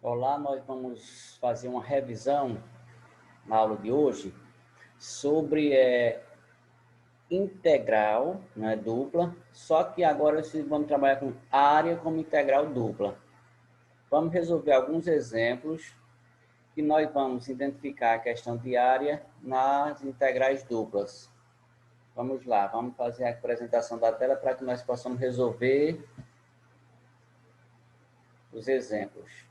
Olá, nós vamos fazer uma revisão na aula de hoje sobre integral, né, dupla, só que agora vamos trabalhar com área como integral dupla. Vamos resolver alguns exemplos que nós vamos identificar a questão de área nas integrais duplas. Vamos lá, vamos fazer a apresentação da tela para que nós possamos resolver os exemplos.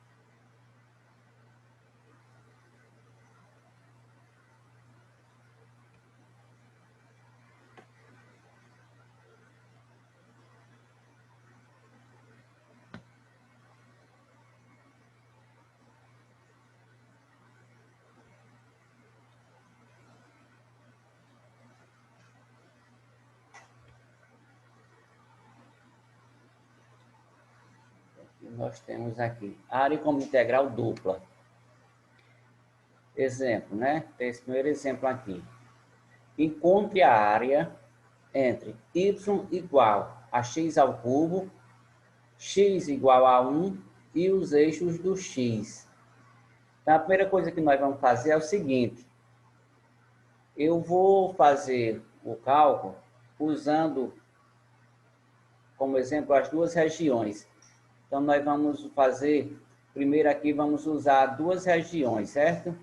Nós temos aqui área como integral dupla. Exemplo, né? Tem esse primeiro exemplo aqui. Encontre a área entre y igual a x ao cubo, x igual a 1 e os eixos do x. Então, a primeira coisa que nós vamos fazer é o seguinte. Eu vou fazer o cálculo usando como exemplo as duas regiões. Então, nós vamos fazer, primeiro aqui vamos usar duas regiões, certo?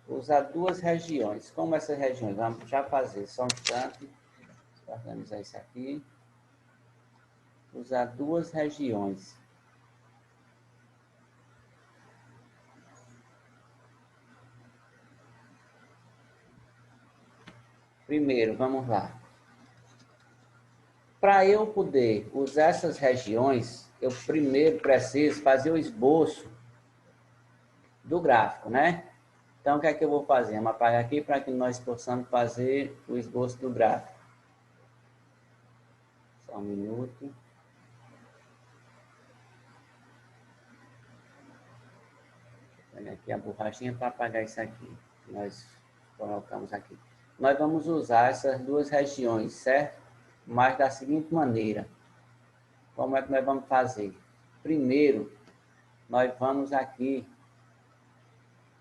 Usar duas regiões. Como essas regiões? Vamos já fazer, só um instante. Vou organizar isso aqui. Usar duas regiões. Primeiro, vamos lá. Para eu poder usar essas regiões, eu primeiro preciso fazer o esboço do gráfico, né? Então, o que é que eu vou fazer? Vamos apagar aqui para que nós possamos fazer o esboço do gráfico. Só um minuto. Vou pegar aqui a borrachinha para apagar isso aqui. Nós colocamos aqui. Nós vamos usar essas duas regiões, certo? Mas da seguinte maneira. Como é que nós vamos fazer? Primeiro, nós vamos aqui.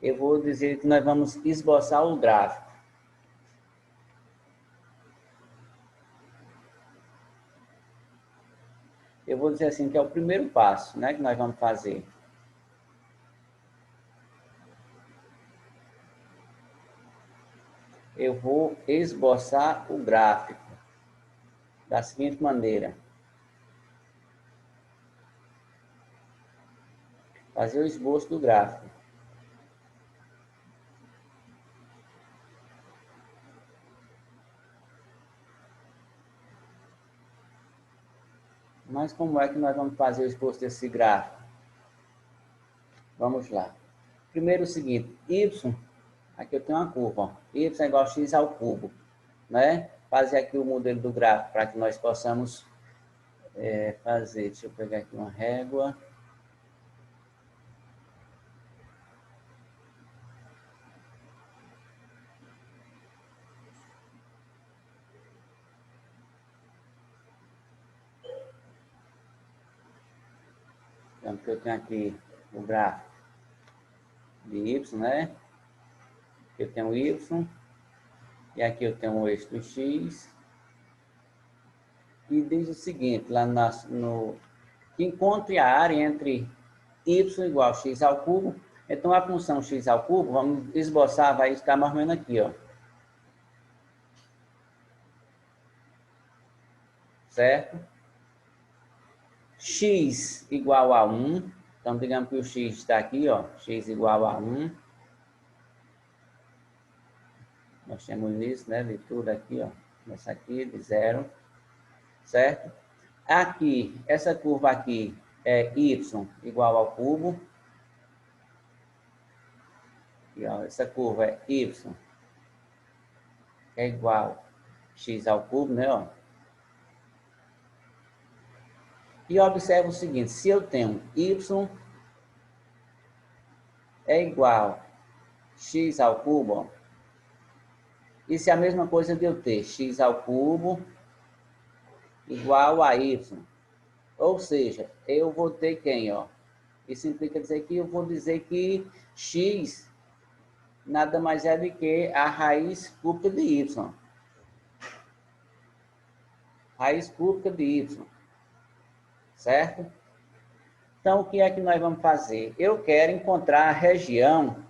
Eu vou dizer que nós vamos esboçar o gráfico. Eu vou dizer assim, que é o primeiro passo, né, que nós vamos fazer. Eu vou esboçar o gráfico da seguinte maneira. Fazer o esboço do gráfico. Mas como é que nós vamos fazer o esboço desse gráfico? Vamos lá. Primeiro o seguinte, y, aqui eu tenho uma curva, ó, y é igual a x ao cubo, né? Fazer aqui o modelo do gráfico para que nós possamos fazer. Deixa eu pegar aqui uma régua. Então, eu tenho aqui o gráfico de y, né? Eu tenho y, e aqui eu tenho o eixo do x. E diz o seguinte, lá no que encontre a área entre y igual a x ao cubo. Então, a função x ao cubo, vamos esboçar, vai estar mais ou menos aqui, ó. Certo? X igual a 1. Então, digamos que o x está aqui, ó. X igual a 1. Nós temos isso, né? De tudo aqui, ó. Essa aqui, de 0. Certo? Aqui, essa curva aqui é y igual ao cubo. Aqui, ó, essa curva é y é igual a x ao cubo, né? Ó. E observa o seguinte, se eu tenho y é igual a x ao cubo, ó, isso é a mesma coisa de eu ter x ao cubo igual a y. Ou seja, eu vou ter quem, ó? Isso implica dizer que eu vou dizer que x nada mais é do que a raiz cúbica de y. Raiz cúbica de y. Certo? Então, o que é que nós vamos fazer? Eu quero encontrar a região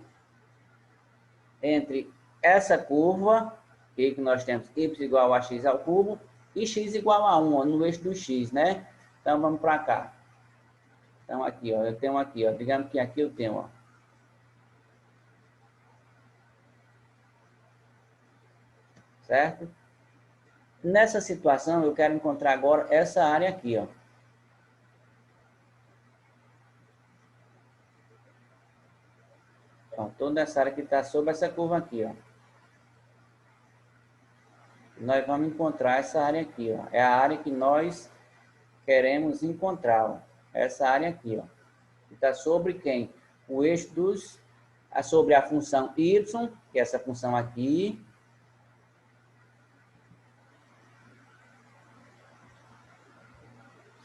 entre essa curva, que nós temos y igual a x ao cubo, e x igual a 1, ó, no eixo do x, né? Então, vamos para cá. Então, aqui, ó, eu tenho aqui, ó, digamos que aqui eu tenho, ó. Certo? Nessa situação, eu quero encontrar agora essa área aqui, ó. Então, toda essa área que está sobre essa curva aqui, ó. Nós vamos encontrar essa área aqui, ó. É a área que nós queremos encontrar, ó. Essa área aqui, ó. Que está sobre quem? O eixo dos... sobre a função y, que é essa função aqui.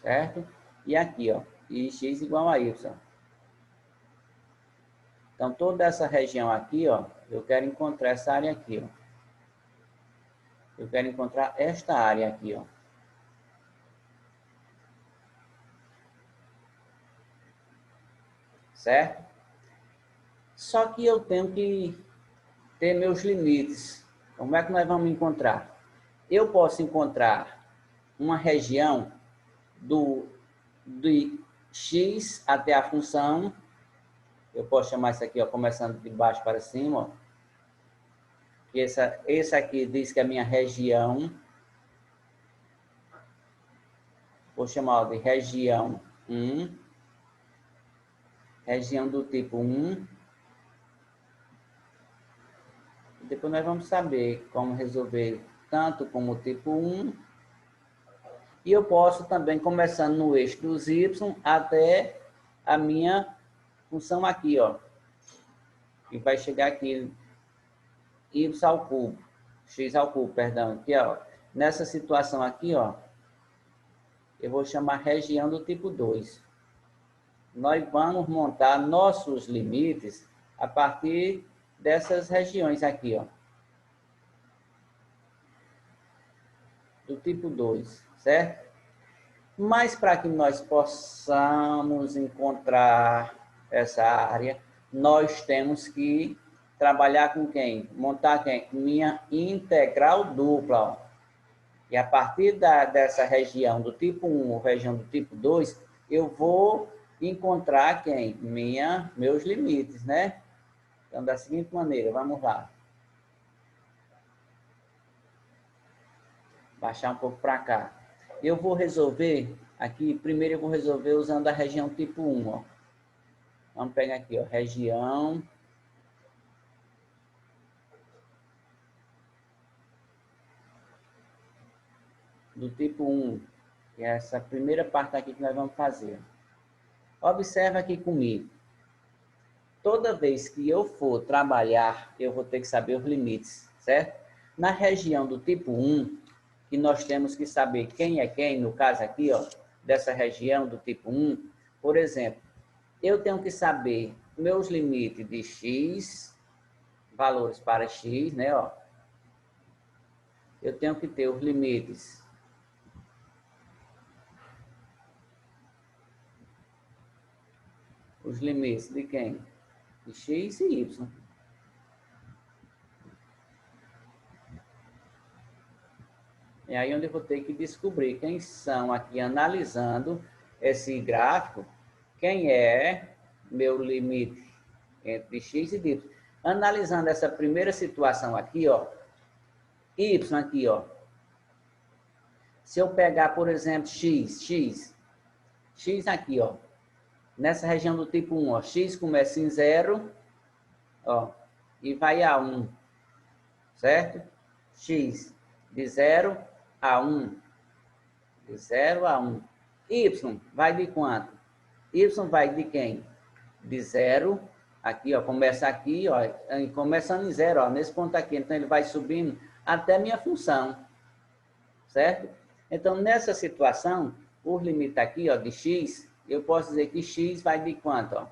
Certo? E aqui, ó. E x igual a y. Então, toda essa região aqui, ó, eu quero encontrar essa área aqui, ó. Eu quero encontrar esta área aqui, ó. Certo? Só que eu tenho que ter meus limites. Como é que nós vamos encontrar? Eu posso encontrar uma região de x até a função. Eu posso chamar isso aqui, ó, começando de baixo para cima, ó. Esse aqui diz que é a minha região. Vou chamar de região 1. Região do tipo 1. Depois nós vamos saber como resolver tanto como o tipo 1. E eu posso também, começando no eixo dos y, até a minha função aqui, ó. Que vai chegar aqui, y ao cubo. X ao cubo, perdão. Aqui, ó. Nessa situação aqui, ó. Eu vou chamar região do tipo 2. Nós vamos montar nossos limites a partir dessas regiões aqui, ó. Do tipo 2, certo? Mas para que nós possamos encontrar essa área, nós temos que trabalhar com quem? Montar quem? Minha integral dupla, ó. E a partir dessa região do tipo 1 ou região do tipo 2, eu vou encontrar quem? Meus limites, né? Então, da seguinte maneira, vamos lá. Baixar um pouco para cá. Eu vou resolver aqui, primeiro eu vou resolver usando a região tipo 1, ó. Vamos pegar aqui, ó, região do tipo 1, que é essa primeira parte aqui que nós vamos fazer. Observa aqui comigo. Toda vez que eu for trabalhar, eu vou ter que saber os limites, certo? Na região do tipo 1, que nós temos que saber quem é quem, no caso aqui, ó, dessa região do tipo 1, por exemplo, eu tenho que saber meus limites de x, valores para x, né, ó. Eu tenho que ter os limites de quem? De x e y. É aí onde eu vou ter que descobrir quem são aqui, analisando esse gráfico, quem é meu limite entre x e y. Analisando essa primeira situação aqui, ó, y aqui, ó. Se eu pegar, por exemplo, x aqui, ó, nessa região do tipo 1, ó, x começa em 0, ó, e vai a 1, certo? X de 0 a 1, de 0 a 1. Y vai de quanto? Y vai de quem? De 0, aqui, ó, começa aqui, ó, começando em 0, ó, nesse ponto aqui. Então, ele vai subindo até minha função, certo? Então, nessa situação, por limite aqui, ó, de x, eu posso dizer que x vai de quanto? Ó?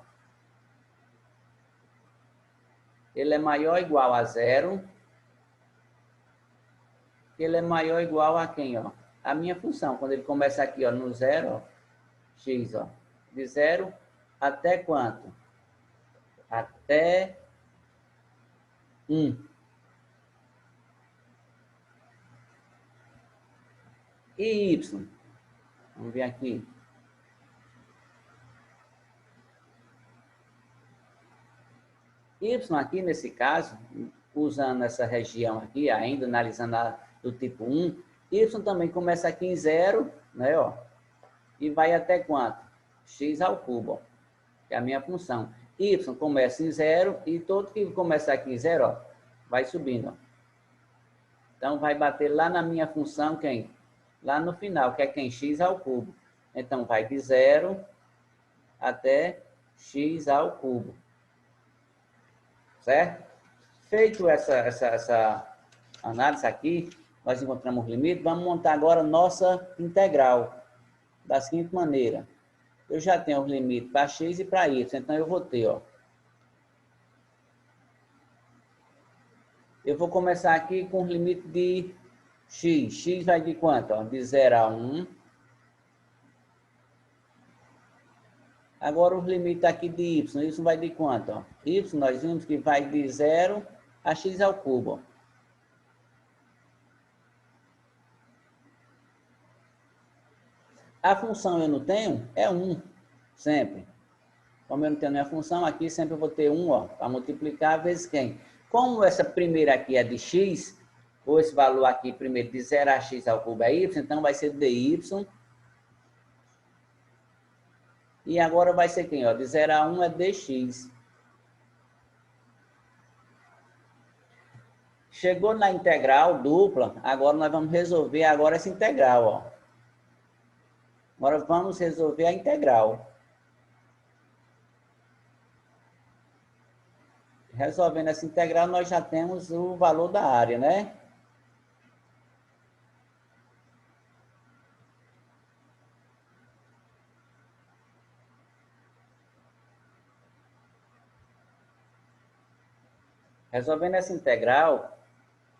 Ele é maior ou igual a zero. Ele é maior ou igual a quem? Ó? A minha função. Quando ele começa aqui ó, no zero, ó, x, ó, de zero até quanto? Até 1. E y? Vamos ver aqui. Y aqui, nesse caso, usando essa região aqui, ainda analisando a do tipo 1, y também começa aqui em 0, né, ó, e vai até quanto? X ao cubo, ó, que é a minha função. Y começa em 0 e todo que começar aqui em 0, ó, vai subindo. Ó. Então, vai bater lá na minha função, quem? Lá no final, que é quem? X ao cubo. Então, vai de 0 até x ao cubo. Certo? Feito essa análise aqui, nós encontramos o limite, vamos montar agora nossa integral, da seguinte maneira. Eu já tenho os limites para x e para y, então eu vou ter, ó. Eu vou começar aqui com os limites de x. X vai de quanto? Ó? De 0 a 1. Agora os limites aqui de y. Y vai de quanto? Ó? Y nós vimos que vai de 0 a x ao cubo. Ó. A função eu não tenho, é 1, sempre. Como eu não tenho minha função, aqui sempre eu vou ter 1, para multiplicar vezes quem? Como essa primeira aqui é de x, ou esse valor aqui primeiro de 0 a x ao cubo é y, então vai ser dy. E agora vai ser quem? Ó, de 0 a 1 é dx. Chegou na integral dupla, agora nós vamos resolver agora essa integral, ó. Agora vamos resolver a integral. Resolvendo essa integral, nós já temos o valor da área, né? Resolvendo essa integral,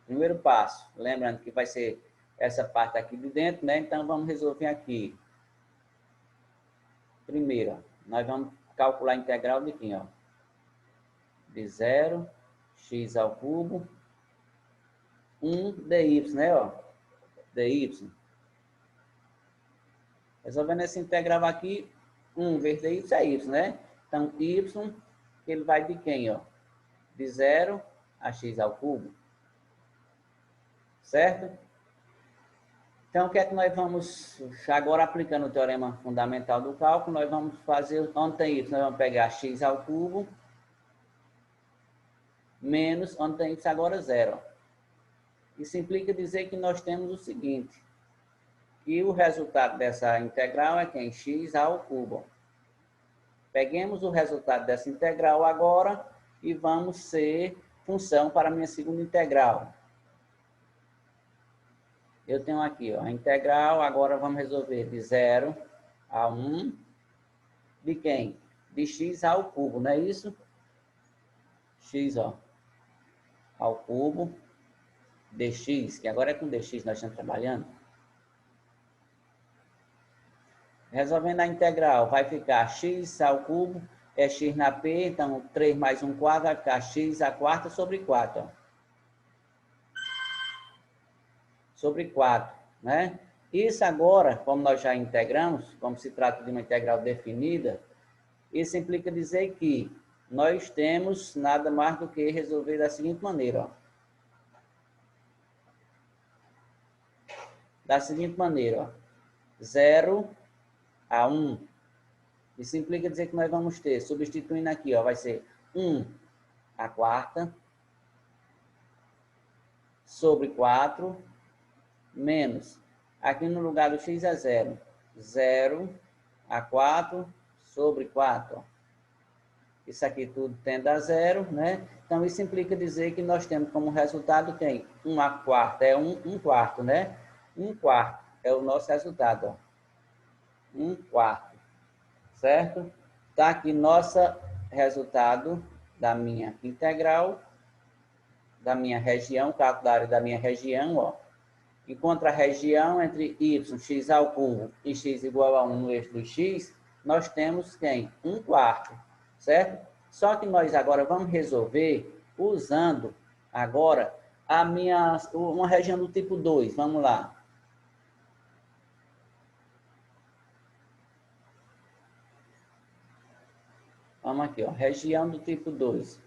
primeiro passo, lembrando que vai ser essa parte aqui de dentro, né? Então, vamos resolver aqui. Primeiro, nós vamos calcular a integral de quem, ó? De 0, x ao cubo, 1 dy, né, ó? dy. Resolvendo essa integral aqui, 1 vezes dy é y, né? Então, y, ele vai de quem, ó? De 0 a x ao cubo. Certo? Então, o que é que nós vamos, agora aplicando o teorema fundamental do cálculo, nós vamos fazer, onde tem y, nós vamos pegar x ao cubo, menos, onde tem y agora 0. Isso implica dizer que nós temos o seguinte, que o resultado dessa integral é quem? X ao cubo. Peguemos o resultado dessa integral agora e vamos ser função para a minha segunda integral. Eu tenho aqui, ó, a integral, agora vamos resolver de 0 a 1, de quem? De x ao cubo, não é isso? X, ó, ao cubo, dx, que agora é com dx nós estamos trabalhando. Resolvendo a integral, vai ficar x ao cubo, é x na p, então 3 mais 1 quarto, vai ficar x à quarta sobre 4, ó. Sobre 4, né? Isso agora, como nós já integramos, como se trata de uma integral definida, isso implica dizer que nós temos nada mais do que resolver da seguinte maneira, ó. Da seguinte maneira, ó. 0 a 1. Isso implica dizer que nós vamos ter, substituindo aqui, ó, vai ser 1 à quarta sobre 4 menos, aqui no lugar do x é 0, 0 a 4 sobre 4. Ó. Isso aqui tudo tende a 0, né? Então, isso implica dizer que nós temos como resultado quem? 1 à quarta é 1 quarto, né? 1 quarto é o nosso resultado, ó. 1/4, certo? Tá aqui nosso resultado da minha integral, da minha região, cálculo da área da minha região, ó. Encontra a região entre y, x ao cubo e x igual a 1 no eixo do x, nós temos quem? 1/4, certo? Só que nós agora vamos resolver usando agora uma região do tipo 2. Vamos lá. Vamos aqui, ó, região do tipo 2.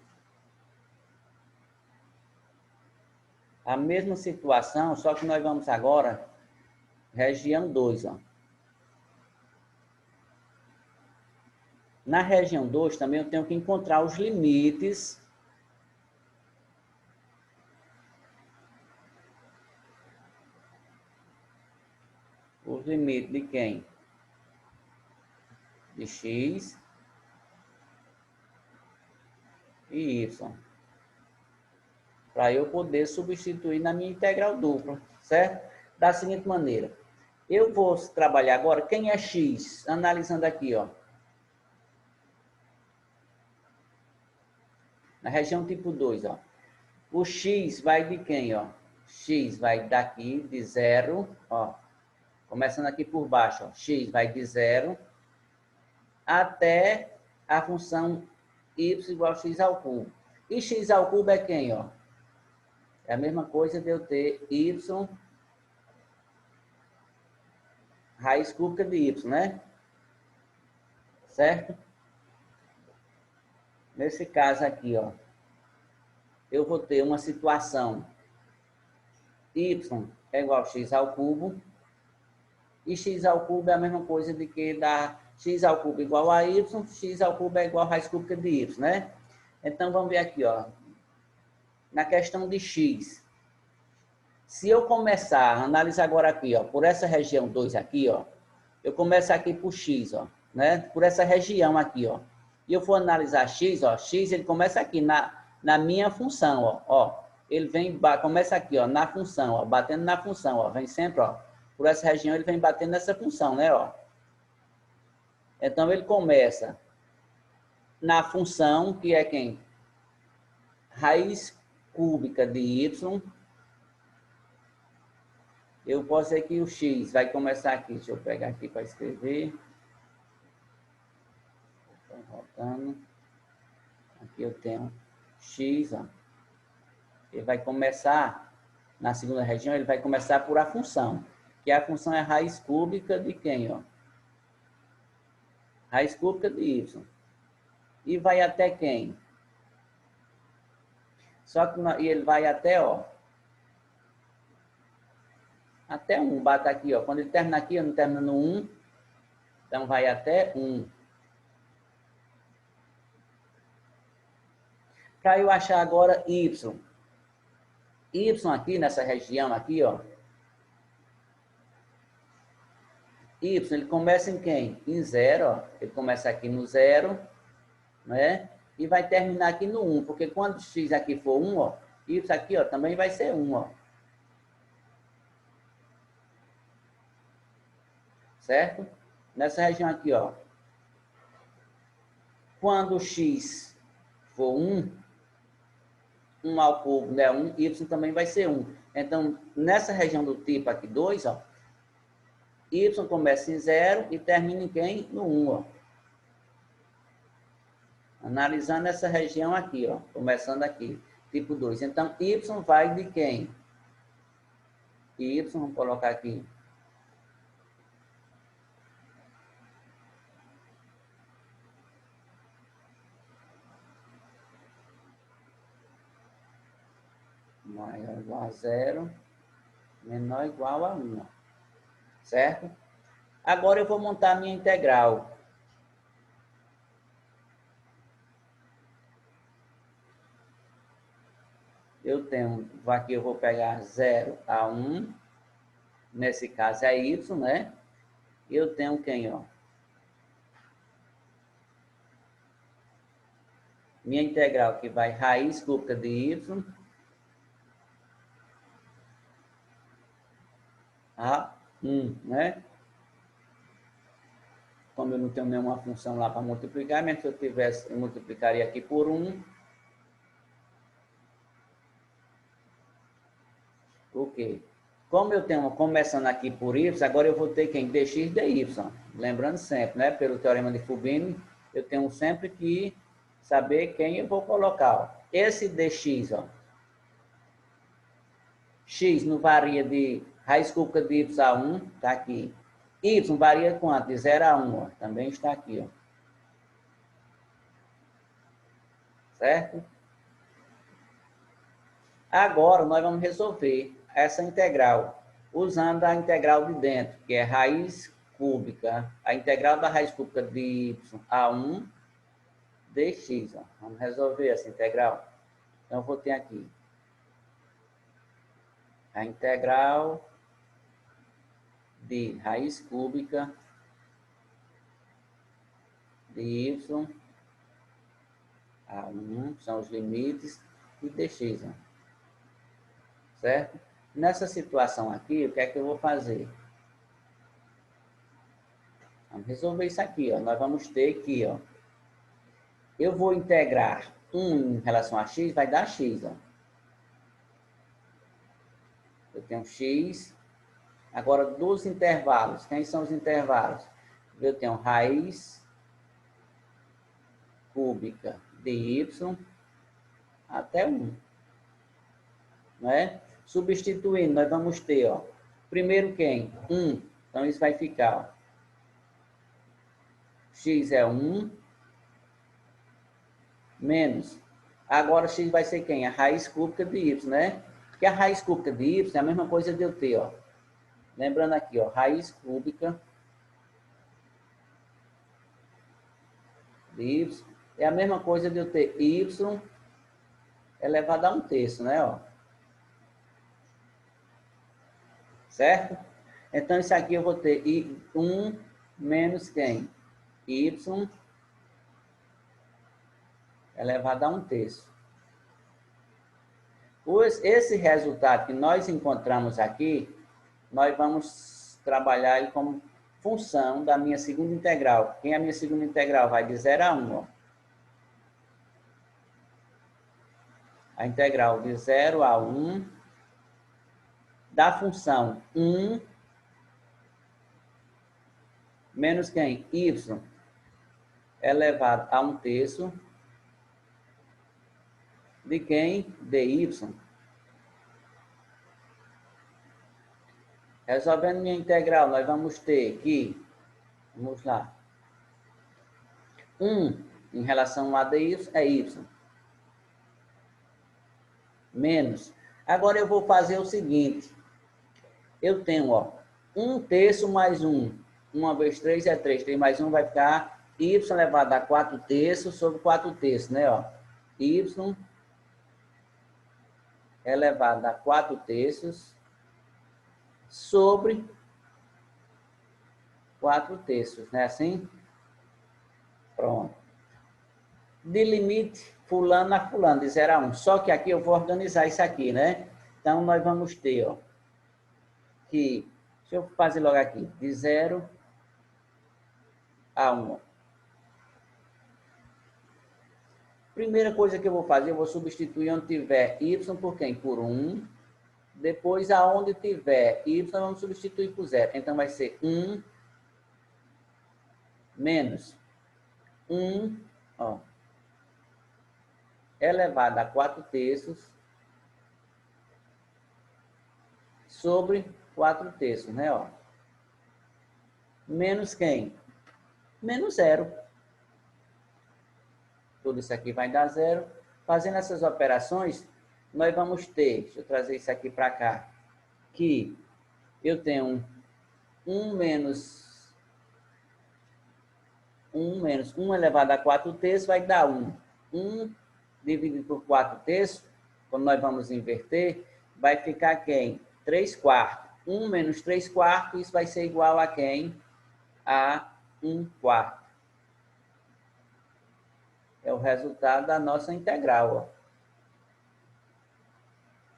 A mesma situação, só que nós vamos agora, região 2, ó. Na região 2 também eu tenho que encontrar os limites de quem? De x e y. Para eu poder substituir na minha integral dupla, certo? Da seguinte maneira. Eu vou trabalhar agora, quem é x? Analisando aqui, ó. Na região tipo 2, ó. O x vai de quem, ó? X vai daqui, de 0, ó. Começando aqui por baixo, ó. X vai de 0 até a função y igual a x ao cubo. E x ao cubo é quem, ó? É a mesma coisa de eu ter y raiz cúbica de y, né? Certo? Nesse caso aqui, ó, eu vou ter uma situação y é igual a x ao cubo, e x ao cubo é a mesma coisa de que dá x ao cubo igual a y, x ao cubo é igual a raiz cúbica de y, né? Então, vamos ver aqui, ó, na questão de x. Se eu começar a analisar agora aqui, ó, por essa região 2 aqui, ó, eu começo aqui por x, ó, né? Por essa região aqui, ó. E eu for analisar x, ó, x ele começa aqui na minha função, ó. Ele vem, começa aqui, ó, na função, ó, batendo na função, ó, vem sempre, ó. Por essa região ele vem batendo nessa função, né, ó. Então ele começa na função, que é quem? Raiz cúbica de y. Eu posso dizer que o x vai começar aqui. Deixa eu pegar aqui para escrever. Estou voltando. Aqui eu tenho x, ó. Ele vai começar, na segunda região, ele vai começar por a função. Que a função é raiz cúbica de quem, ó? Raiz cúbica de y. E vai até quem? Só que ele vai até, ó. Até 1. Bata aqui, ó. Quando ele termina aqui, não termina no 1. Então, vai até 1. Para eu achar agora y. Y aqui, nessa região aqui, ó. Y, ele começa em quem? Em 0, ó. Ele começa aqui no 0, né? E vai terminar aqui no 1, porque quando x aqui for 1, ó, y aqui, ó, também vai ser 1, ó. Certo? Nessa região aqui, ó. Quando x for 1, 1 ao cubo, né? 1, y também vai ser 1. Então, nessa região do tipo aqui 2, ó, y começa em 0 e termina em quem? No 1, ó. Analisando essa região aqui, ó, começando aqui, tipo 2. Então, y vai de quem? Y, vamos colocar aqui. Maior ou igual a 0, menor ou igual a 1, ó. Certo? Agora eu vou montar a minha integral. Eu tenho, aqui eu vou pegar 0 a 1, nesse caso é y, né? Eu tenho quem, ó? Minha integral que vai raiz cúbica de y, a 1, né? Como eu não tenho nenhuma função lá para multiplicar, mas se eu tivesse, eu multiplicaria aqui por 1. O quê? Como eu tenho, começando aqui por y, agora eu vou ter quem? dx dy. Lembrando sempre, né? Pelo teorema de Fubini, eu tenho sempre que saber quem eu vou colocar. Ó. Esse dx, ó, x não varia de raiz cúbica de y a 1, está aqui. Y varia quanto? De 0 a 1, ó, também está aqui. Ó. Certo? Agora, nós vamos resolver essa integral usando a integral de dentro, que é raiz cúbica, a integral da raiz cúbica de y a 1 dx. Ó. Vamos resolver essa integral. Então, eu vou ter aqui a integral de raiz cúbica de y a 1, são os limites, e dx. Ó. Certo? Nessa situação aqui, o que é que eu vou fazer? Vamos resolver isso aqui, ó. Nós vamos ter aqui, ó. Eu vou integrar 1 em relação a x, vai dar x, ó. Eu tenho x. Agora, dos intervalos. Quem são os intervalos? Eu tenho raiz cúbica de y até 1. Não é? Substituindo, nós vamos ter, ó. Primeiro quem? 1. Então, isso vai ficar, ó. X é 1 menos. Agora, x vai ser quem? A raiz cúbica de y, né? Porque a raiz cúbica de y é a mesma coisa de eu ter, ó. Lembrando aqui, ó, raiz cúbica de y é a mesma coisa de eu ter y elevado a 1/3, né, ó. Certo? Então, isso aqui eu vou ter 1 menos quem? Y elevado a 1/3. Esse resultado que nós encontramos aqui, nós vamos trabalhar ele como função da minha segunda integral. Quem é a minha segunda integral? Vai de 0 a 1. Ó. A integral de 0 a 1 da função 1 menos quem? Y elevado a 1/3 de quem? dy. Resolvendo minha integral, nós vamos ter que, vamos lá, 1 em relação a dy é y. Menos. Agora eu vou fazer o seguinte. Eu tenho, ó, 1/3 mais 1. 1 vezes 3 é 3. 3 mais 1 vai ficar y elevado a 4/3 sobre 4/3, né, ó. Y elevado a 4/3 sobre 4/3, né, assim? Pronto. De limite fulano a fulano, de 0 a 1. Só que aqui eu vou organizar isso aqui, né? Então, nós vamos ter, ó, que, deixa eu fazer logo aqui, de 0 a 1. Primeira coisa que eu vou fazer, eu vou substituir onde tiver y por quem? Por 1. Depois, aonde tiver y, vamos substituir por 0. Então, vai ser 1 menos 1, ó, elevado a 4/3 sobre 4/3, né, ó. Menos quem? Menos 0. Tudo isso aqui vai dar 0. Fazendo essas operações, nós vamos ter, deixa eu trazer isso aqui para cá, que eu tenho 1 menos 1 elevado a 4/3 vai dar 1. 1 dividido por 4/3, quando nós vamos inverter, vai ficar quem? 3/4. 1 menos 3/4, isso vai ser igual a quem? A 1/4. É o resultado da nossa integral, ó.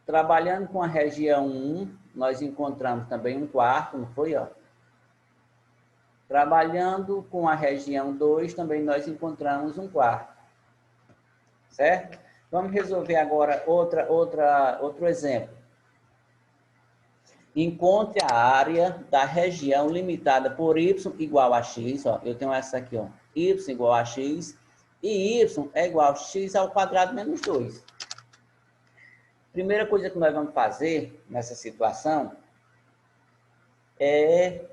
Trabalhando com a região 1, nós encontramos também um quarto, não foi? Ó? Trabalhando com a região 2, também nós encontramos um quarto. Certo? Vamos resolver agora outro exemplo. Encontre a área da região limitada por y igual a x. Ó, eu tenho essa aqui, ó, y igual a x, e y é igual a x ao quadrado menos 2. Primeira coisa que nós vamos fazer nessa situação é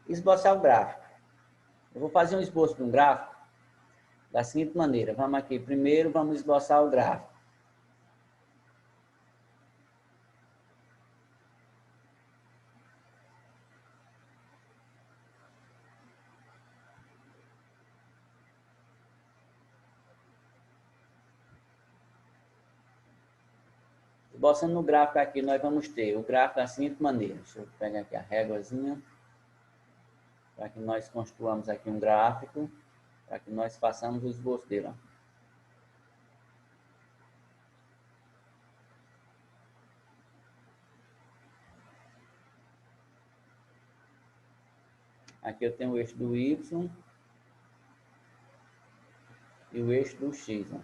esboçar o gráfico. Eu vou fazer um esboço de um gráfico da seguinte maneira. Vamos aqui, primeiro vamos esboçar o gráfico. Esboçando no gráfico aqui, nós vamos ter o gráfico da seguinte maneira. Deixa eu pegar aqui a réguazinha, para que nós construamos aqui um gráfico, para que nós façamos o esboço dele. Ó. Aqui eu tenho o eixo do y e o eixo do x. Ó.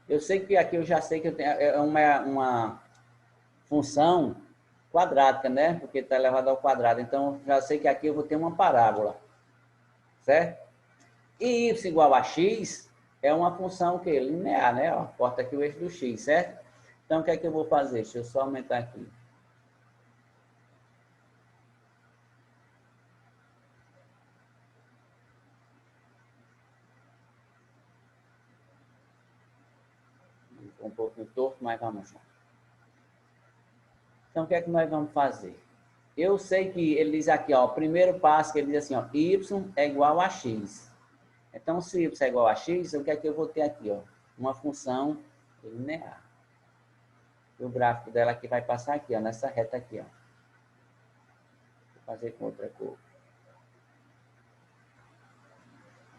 Eu sei que aqui eu já sei que eu tenho uma função quadrática, né? Porque está elevado ao quadrado. Então, já sei que aqui eu vou ter uma parábola. Certo? E y igual a x é uma função que linear, né? Ó, corta aqui o eixo do x, certo? Então, o que é que eu vou fazer? Deixa eu só aumentar aqui. Um pouquinho torto, mas vamos lá. Então, o que é que nós vamos fazer? Eu sei que ele diz aqui, ó, o primeiro passo que ele diz assim, ó, y é igual a x. Então, se y é igual a x, o que é que eu vou ter aqui, ó? Uma função linear. E o gráfico dela aqui vai passar aqui, ó, nessa reta aqui, ó. Vou fazer com outra cor.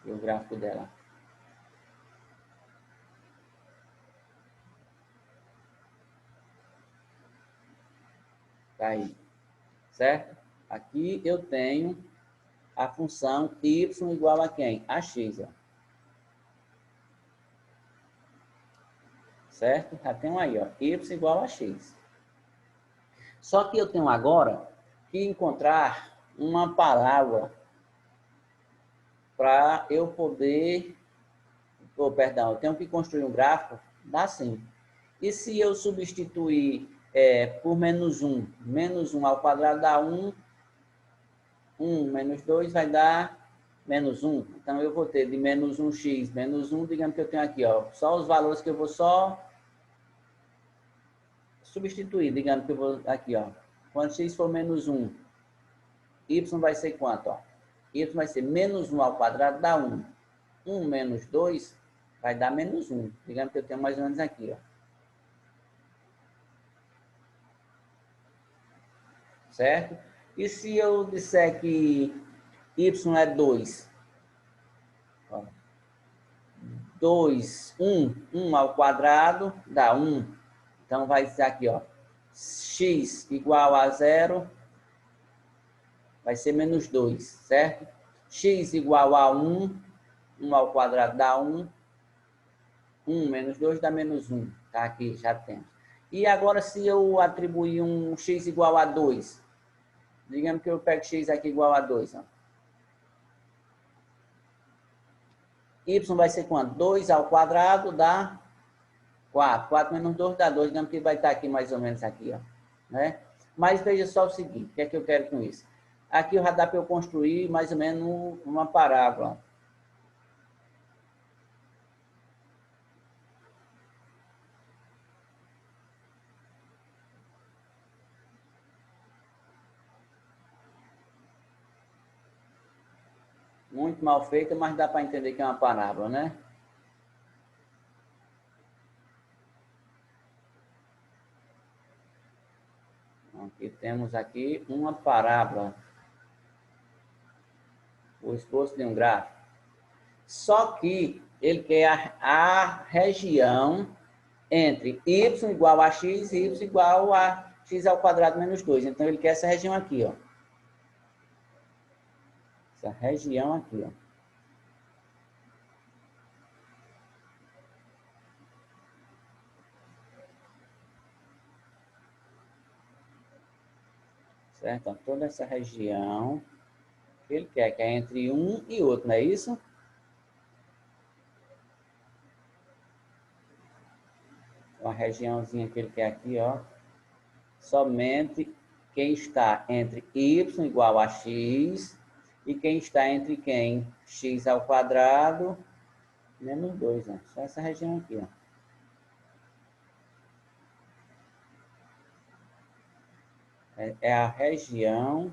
E o gráfico dela. Tá aí. Certo? Aqui eu tenho a função y igual a quem? A x, ó. Certo? Já tenho aí, ó, y igual a x. Só que eu tenho agora que encontrar uma parábola para eu poder... perdão, eu tenho que construir um gráfico, dá sim. E se eu substituir por menos 1 ao quadrado dá 1, 1 menos 2 vai dar menos 1. Então, eu vou ter de menos 1x, menos 1, digamos que eu tenho aqui, ó, só os valores que eu vou só substituir, digamos que eu vou aqui, ó. Quando x for menos 1, y vai ser quanto, ó? Y vai ser menos 1 ao quadrado dá 1. 1 menos 2 vai dar menos 1. Digamos que eu tenho mais ou menos aqui, ó. Certo? E se eu disser que y é 2? Ó. 2, 1 ao quadrado dá 1. Então, vai ser aqui, ó. X igual a 0 vai ser menos 2, certo? X igual a 1, 1 ao quadrado dá 1. 1 menos 2 dá menos 1. Tá aqui, já temos. E agora, se eu atribuir um x igual a 2, digamos que eu pego x aqui igual a 2. Ó. Y vai ser quanto? 2 ao quadrado dá 4. 4 menos 2 dá 2. Digamos que vai estar aqui mais ou menos aqui. Ó, né? Mas veja só o seguinte, o que é que eu quero com isso? Aqui já dá para eu construir mais ou menos uma parábola. Muito mal feita, mas dá para entender que é uma parábola, né? Aqui temos aqui uma parábola. O esboço de um gráfico. Só que ele quer a região entre y igual a x e y igual a x ao quadrado menos 2. Então, ele quer essa região aqui, ó. Essa região aqui, ó. Certo? Então, toda essa região que ele quer, que é entre um e outro, não é isso? Uma regiãozinha que ele quer aqui, ó. Somente quem está entre y igual a x e quem está entre quem? X ao quadrado menos 2, né? Só essa região aqui, ó. É a região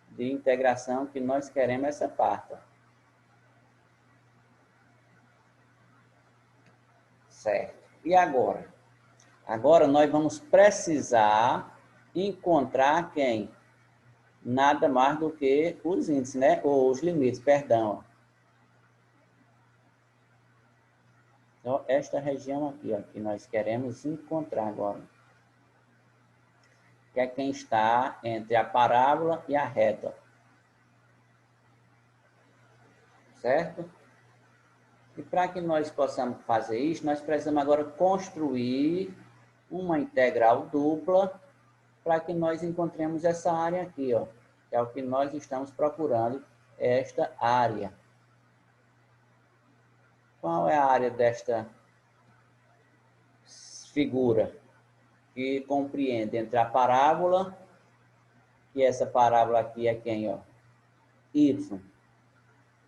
de integração que nós queremos essa parte, ó. Certo. E agora? Agora nós vamos precisar encontrar quem? Nada mais do que os índices, né? Ou os limites, perdão. Então, esta região aqui, ó, que nós queremos encontrar agora. Que é quem está entre a parábola e a reta. Certo? E para que nós possamos fazer isso, nós precisamos agora construir uma integral dupla para que nós encontremos essa área aqui, ó. Que é o que nós estamos procurando, esta área. Qual é a área desta figura? Que compreende entre a parábola, que essa parábola aqui é quem, ó? Y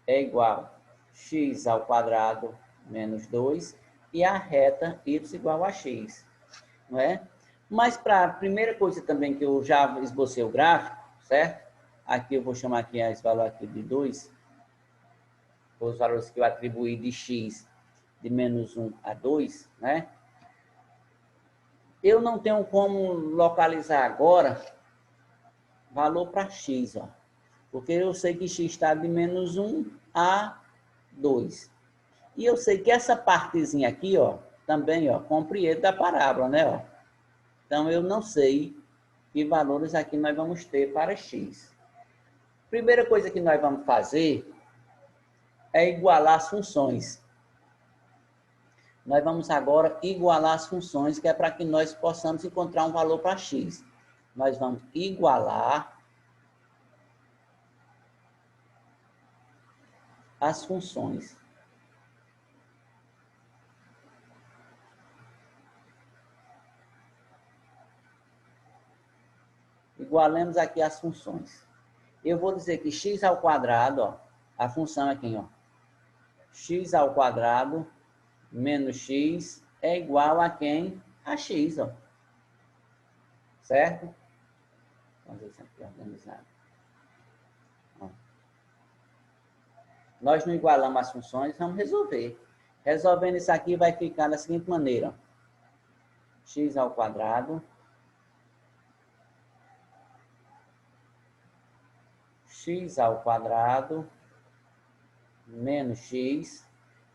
é igual a x ao quadrado menos 2 e a reta y igual a x, não é? Mas para a primeira coisa também que eu já esbocei o gráfico, certo? Aqui eu vou chamar aqui esse valor aqui de 2, os valores que eu atribuí de x de menos 1 a 2, né? Eu não tenho como localizar agora valor para x, ó. Porque eu sei que x está de menos 1 a 2. E eu sei que essa partezinha aqui, ó, também, ó, compreende da parábola, né, ó. Então, eu não sei que valores aqui nós vamos ter para x. Primeira coisa que nós vamos fazer é igualar as funções. Nós vamos agora igualar as funções, que é para que nós possamos encontrar um valor para x. Nós vamos igualar as funções. Igualemos aqui as funções. Eu vou dizer que x ao quadrado, ó, a função é quem, ó? X ao quadrado menos x é igual a quem? A x, ó. Certo? Vamos ver isso aqui organizado. Ó. Nós não igualamos as funções, vamos resolver. Resolvendo isso aqui vai ficar da seguinte maneira, ó. X ao quadrado menos x.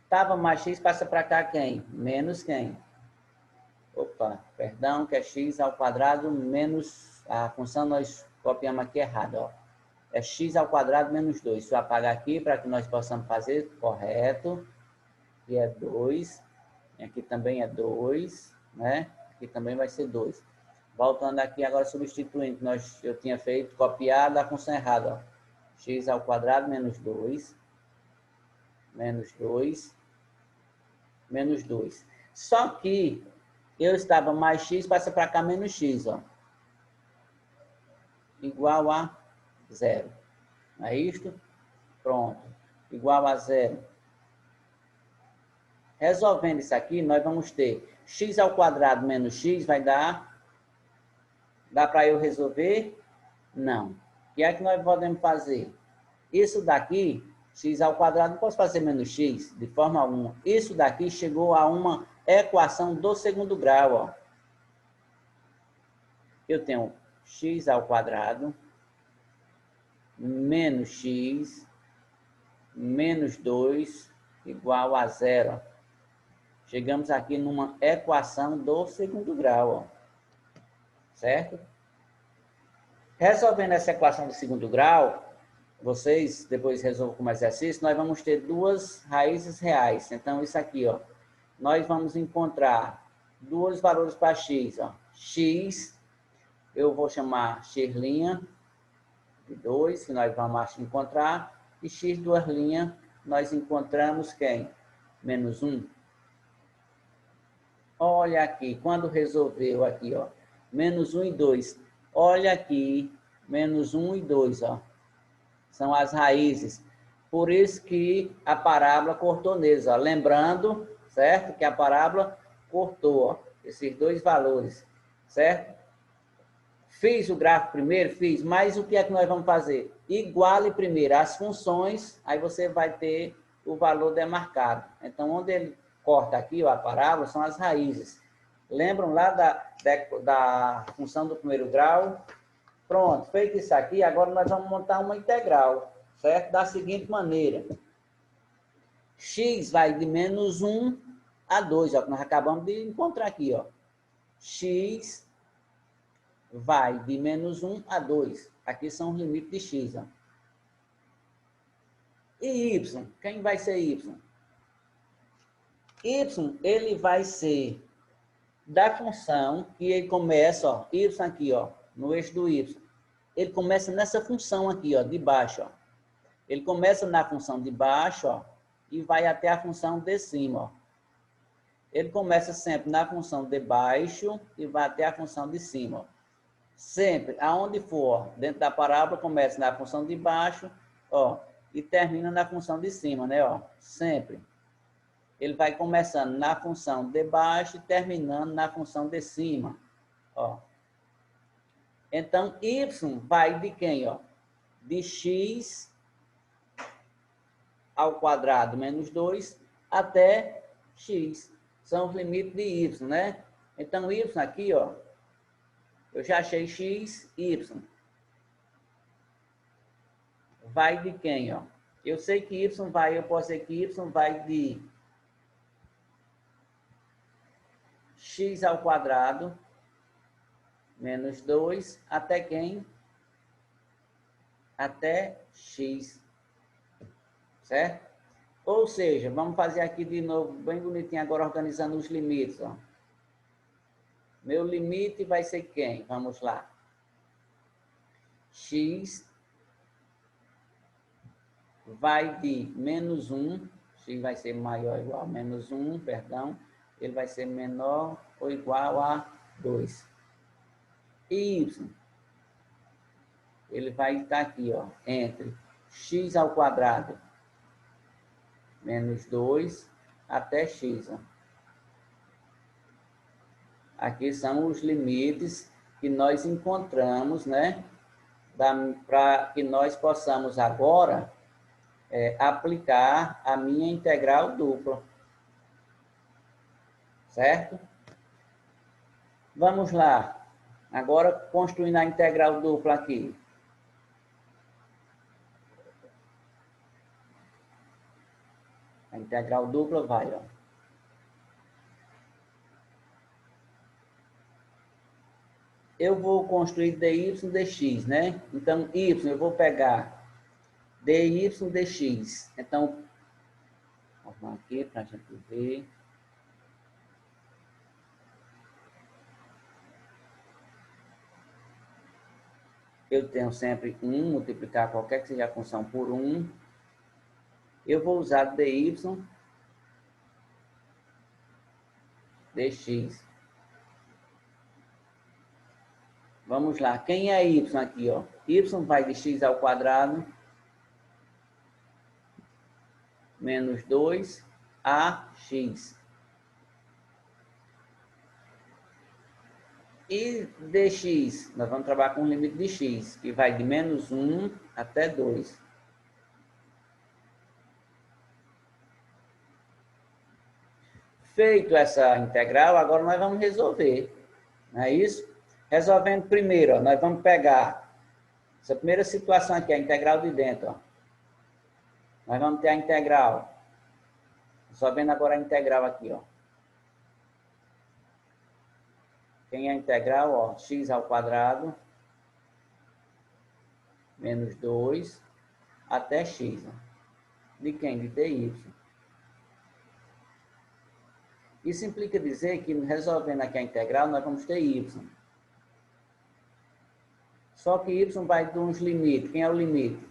Estava mais x, passa para cá quem? Menos quem? Opa, perdão, que é x ao quadrado menos... A função nós copiamos aqui errado, ó. É x ao quadrado menos 2. Deixa eu apagar aqui para que nós possamos fazer correto. Aqui é 2. Aqui também é 2, né? Aqui também vai ser 2. Voltando aqui, agora substituindo, eu tinha feito, copiado a função errada, ó. X ao quadrado menos 2. Menos 2. Menos 2. Só que eu estava mais x, passa para cá menos x, ó. Igual a 0. Não é isto? Pronto. Igual a 0. Resolvendo isso aqui, nós vamos ter x ao quadrado menos x vai dar... Dá para eu resolver? Não. O que é que nós podemos fazer? Isso daqui, x ao quadrado, não posso fazer menos x de forma alguma. Isso daqui chegou a uma equação do segundo grau, ó. Eu tenho x ao quadrado menos x menos 2 igual a 0. Chegamos aqui numa equação do segundo grau, ó. Certo? Resolvendo essa equação do segundo grau, vocês depois resolvam como exercício, nós vamos ter duas raízes reais. Então, isso aqui, ó, nós vamos encontrar dois valores para x, ó. X, eu vou chamar x' de 2, que nós vamos encontrar, e x duas linhas, nós encontramos quem? Menos 1. Olha aqui, quando resolveu aqui, ó, menos 1 e 2. Olha aqui, menos 1 e 2, ó. São as raízes. Por isso que a parábola cortou neles, ó. Lembrando, certo? Que a parábola cortou, ó, esses dois valores, certo? Fiz o gráfico primeiro? Fiz. Mas o que é que nós vamos fazer? Iguale primeiro as funções, aí você vai ter o valor demarcado. Então, onde ele corta aqui, ó, a parábola, são as raízes. Lembram lá da função do primeiro grau? Pronto, feito isso aqui, agora nós vamos montar uma integral, certo? Da seguinte maneira. X vai de menos 1 a 2, ó, que nós acabamos de encontrar aqui, ó. X vai de menos 1 a 2. Aqui são os limites de x, ó. E y? Quem vai ser y? Y, ele vai ser da função que ele começa, ó, y aqui, ó, no eixo do y. Ele começa nessa função aqui, ó, de baixo, ó. Ele começa na função de baixo, ó, e vai até a função de cima, ó. Ele começa sempre na função de baixo e vai até a função de cima, ó. Sempre, aonde for, ó, dentro da parábola, começa na função de baixo, ó, e termina na função de cima, né, ó, sempre. Ele vai começando na função de baixo e terminando na função de cima, ó. Então, y vai de quem, ó? De x ao quadrado menos 2 até x. São os limites de y, né? Então, y aqui, ó, eu já achei x, y. Vai de quem, ó? Eu sei que y vai, eu posso dizer que y vai de x ao quadrado menos 2 até quem? Até x. Certo? Ou seja, vamos fazer aqui de novo, bem bonitinho, agora organizando os limites, ó. Meu limite vai ser quem? Vamos lá. X vai de menos 1, x vai ser maior ou igual a menos 1, perdão, ele vai ser menor ou igual a 2. E y, ele vai estar aqui, ó, entre x ao quadrado menos 2 até x, ó. Aqui são os limites que nós encontramos, né? Para que nós possamos agora aplicar a minha integral dupla. Certo? Vamos lá. Agora, construindo a integral dupla aqui. A integral dupla vai, ó. Eu vou construir dy dx, né? Então, y, eu vou pegar dy dx. Então, vamos aqui para a gente ver. Eu tenho sempre 1, multiplicar qualquer que seja a função por 1. Eu vou usar dy dx. Vamos lá. Quem é y aqui, ó? Y vai de x ao quadrado menos 2 a x. E dx, nós vamos trabalhar com o limite de x, que vai de menos 1 até 2. Feito essa integral, agora nós vamos resolver. Não é isso? Resolvendo primeiro, ó, nós vamos pegar essa primeira situação aqui, a integral de dentro. Ó. Nós vamos ter a integral. Resolvendo agora a integral aqui, ó. Quem é integral, ó, x ao quadrado menos 2 até x. Ó. De quem? De dy. Isso implica dizer que, resolvendo aqui a integral, nós vamos ter y. Só que y vai de uns limites. Quem é o limite?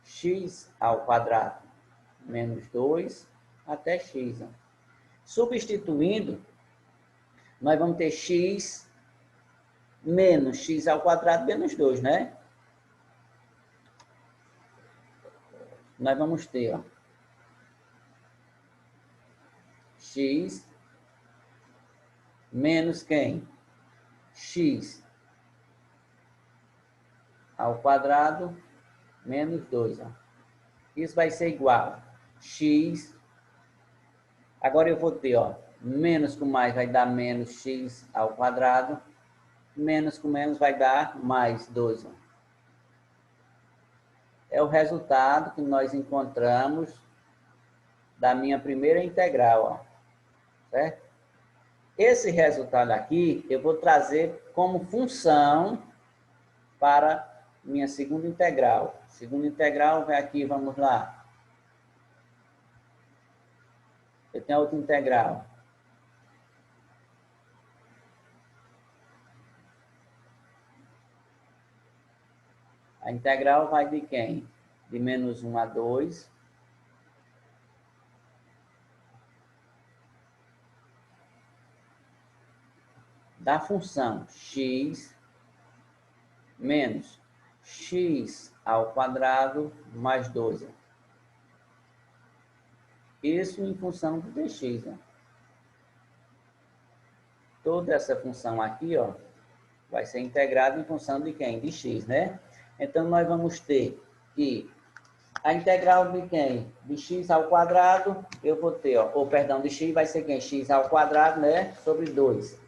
X ao quadrado menos 2 até x. Ó. Substituindo, nós vamos ter x menos x ao quadrado menos 2, né? Nós vamos ter, ó, x menos quem? X ao quadrado menos 2. Ó. Isso vai ser igual a x. Agora eu vou ter, ó, menos com mais vai dar menos x ao quadrado. Menos com menos vai dar mais 2. Ó. É o resultado que nós encontramos da minha primeira integral. Ó. Certo? Esse resultado aqui eu vou trazer como função para minha segunda integral. Segunda integral vai aqui, vamos lá. Eu tenho outra integral. A integral vai de quem? De menos 1 a 2. Da função x menos x ao quadrado mais 2. Isso em função do dx. Ó. Toda essa função aqui, ó, vai ser integrada em função de quem? De x, né? Então, nós vamos ter que a integral de quem? De x ao quadrado, eu vou ter, ó, ou perdão, de x vai ser quem? X ao quadrado, né? Sobre 2.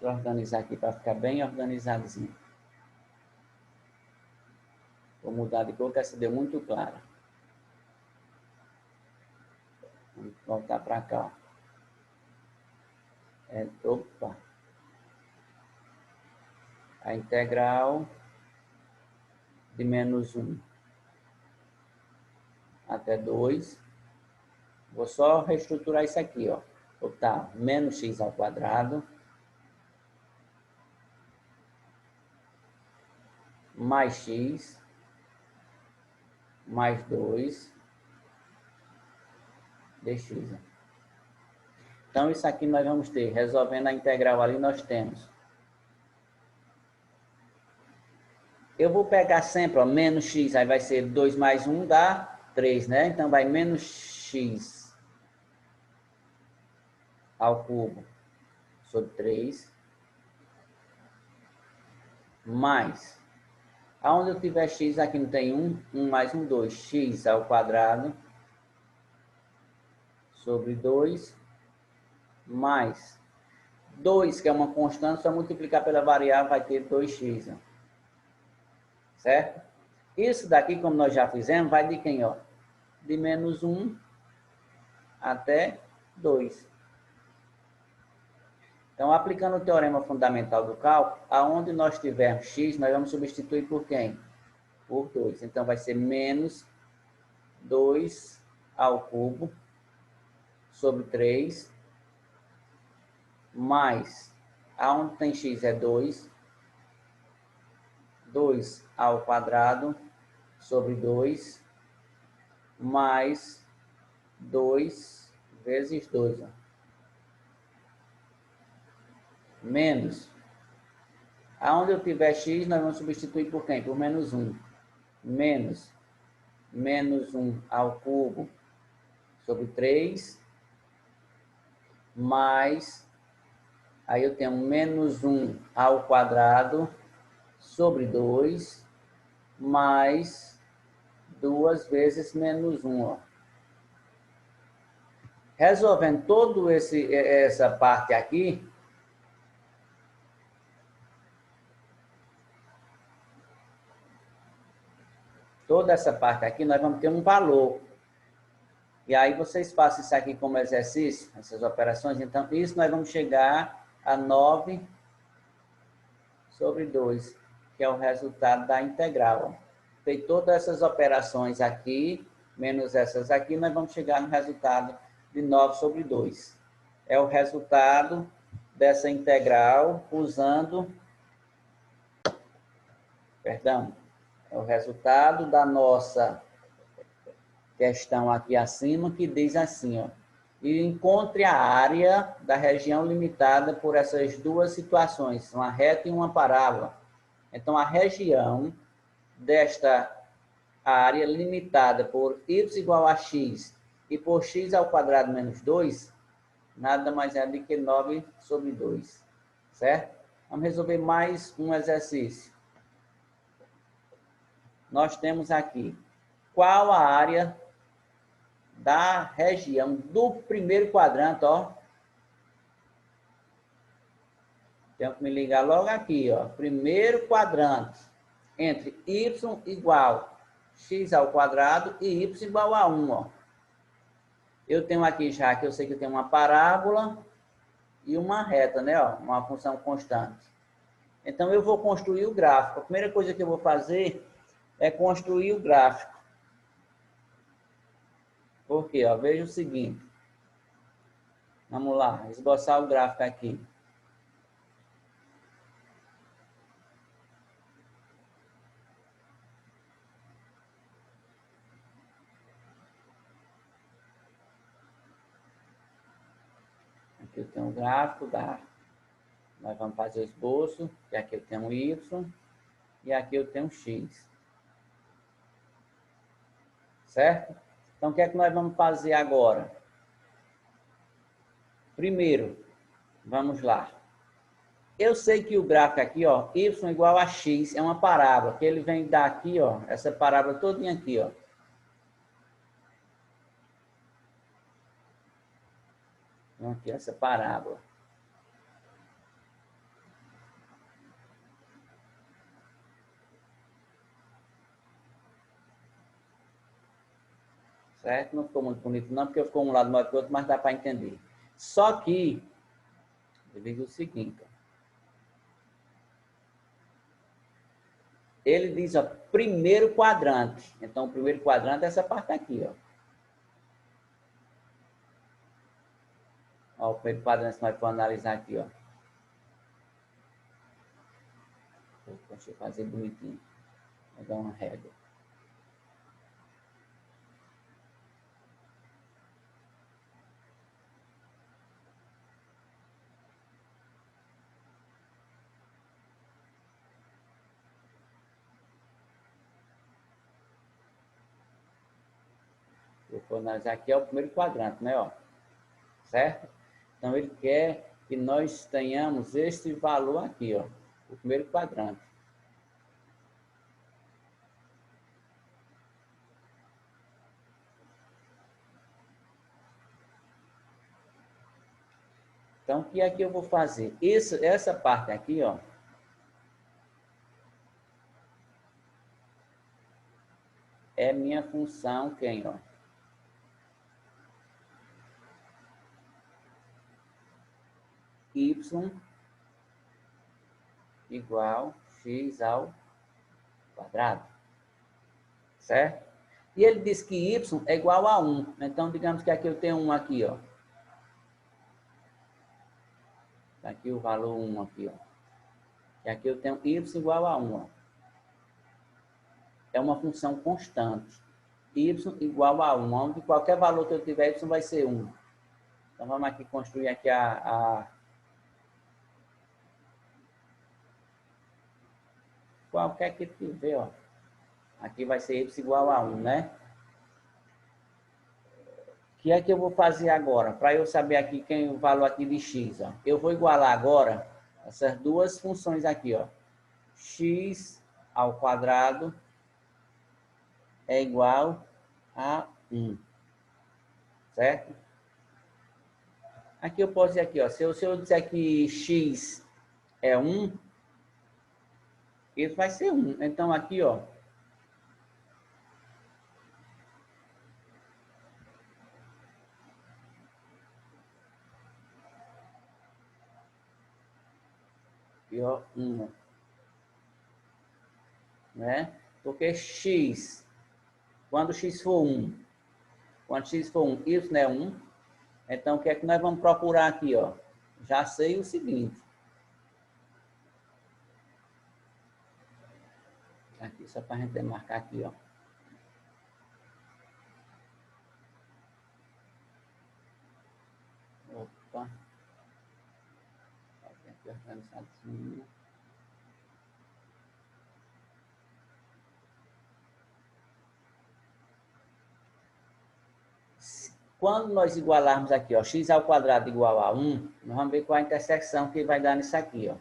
Deixa eu organizar aqui para ficar bem organizadozinho. Vou mudar de cor, que essa deu muito clara. Vamos voltar para cá. Opa. A integral de menos 1 até 2. Vou só reestruturar isso aqui, ó. Botar menos x ao quadrado mais x mais 2 dx. Então, isso aqui nós vamos ter, resolvendo a integral ali, nós temos. Eu vou pegar sempre, ó, menos x, aí vai ser 2 mais 1 dá 3, né? Então, vai menos x ao cubo sobre 3, mais, aonde eu tiver x, aqui não tem 1, 1 mais 1, 2, x ao quadrado sobre 2, mais 2, que é uma constante, só multiplicar pela variável vai ter 2x. Ó. Certo? Isso daqui, como nós já fizemos, vai de quem? Ó? De menos 1 até 2. Então, aplicando o teorema fundamental do cálculo, aonde nós tivermos x, nós vamos substituir por quem? Por 2. Então, vai ser menos 2 ao cubo sobre 3, mais, aonde tem x é 2, 2 ao quadrado sobre 2, mais 2 vezes 2. Ó. Menos. Aonde eu tiver x, nós vamos substituir por quem? Por menos 1. Menos 1 ao cubo sobre 3, mais, aí eu tenho menos 1 ao quadrado sobre 2, mais 2 vezes menos 1. Ó. Resolvendo toda essa parte aqui, toda essa parte aqui, nós vamos ter um valor. E aí vocês façam isso aqui como exercício, essas operações. Então, isso nós vamos chegar a 9/2, que é o resultado da integral. Feito todas essas operações aqui, menos essas aqui, nós vamos chegar no resultado de 9/2. É o resultado dessa integral usando... Perdão. É o resultado da nossa questão aqui acima, que diz assim, ó. E encontre a área da região limitada por essas duas situações, uma reta e uma parábola. Então, a região desta área limitada por y igual a x e por x ao quadrado menos 2, nada mais é do que 9/2, certo? Vamos resolver mais um exercício. Nós temos aqui, qual a área da região do primeiro quadrante, ó. Tenho que me ligar logo aqui, ó. Primeiro quadrante, entre y igual x ao quadrado e y igual a 1, ó. Eu tenho aqui já que eu sei que eu tenho uma parábola e uma reta, né, ó, uma função constante. Então, eu vou construir o gráfico. A primeira coisa que eu vou fazer é construir o gráfico. Por quê? Ó, veja o seguinte. Vamos lá, esboçar o gráfico aqui. Aqui eu tenho o gráfico da... Nós vamos fazer o esboço, que aqui eu tenho y e aqui eu tenho x. Certo? Então, o que é que nós vamos fazer agora? Primeiro, vamos lá. Eu sei que o gráfico aqui, ó, y igual a x, é uma parábola, que ele vem daqui, ó, essa parábola todinha aqui, ó. Então, aqui, essa parábola. Certo? Não ficou muito bonito não, porque ficou um lado maior que o outro, mas dá para entender. Só que, eu digo o seguinte, ó. Ele diz, ó, primeiro quadrante. Então, o primeiro quadrante é essa parte aqui, ó. Ó, o primeiro quadrante que nós vamos analisar aqui, ó. Deixa eu fazer bonitinho. Vou dar uma régua. Vou analisar aqui, é o primeiro quadrante, né, ó? Certo? Então, ele quer que nós tenhamos este valor aqui, ó. O primeiro quadrante. Então, o que é que eu vou fazer? Essa parte aqui, ó. É minha função, quem, ó? Y igual x ao quadrado. Certo? E ele diz que y é igual a 1. Então, digamos que aqui eu tenho 1 aqui, ó. Tá aqui o valor 1 aqui, ó. E aqui eu tenho y igual a 1, ó. É uma função constante. Y igual a 1, onde qualquer valor que eu tiver, y vai ser 1. Então, vamos aqui construir aqui qualquer que tiver, ó. Aqui vai ser y igual a 1, né? O que é que eu vou fazer agora? Para eu saber aqui quem o valor aqui de x, ó. Eu vou igualar agora essas duas funções aqui, ó. X ao quadrado é igual a 1. Certo? Aqui eu posso dizer aqui, ó. Se eu disser que x é 1, isso vai ser 1. Então, aqui, ó. Aqui, ó, 1. Né? Porque x, quando x for 1, quando x for 1, y é 1. Então, o que é que nós vamos procurar aqui, ó? Já sei o seguinte. Aqui, só para a gente marcar aqui, ó. Opa. Aqui organizadinho. Quando nós igualarmos aqui, ó, x ao quadrado igual a 1, nós vamos ver qual a intersecção que vai dar nisso aqui, ó.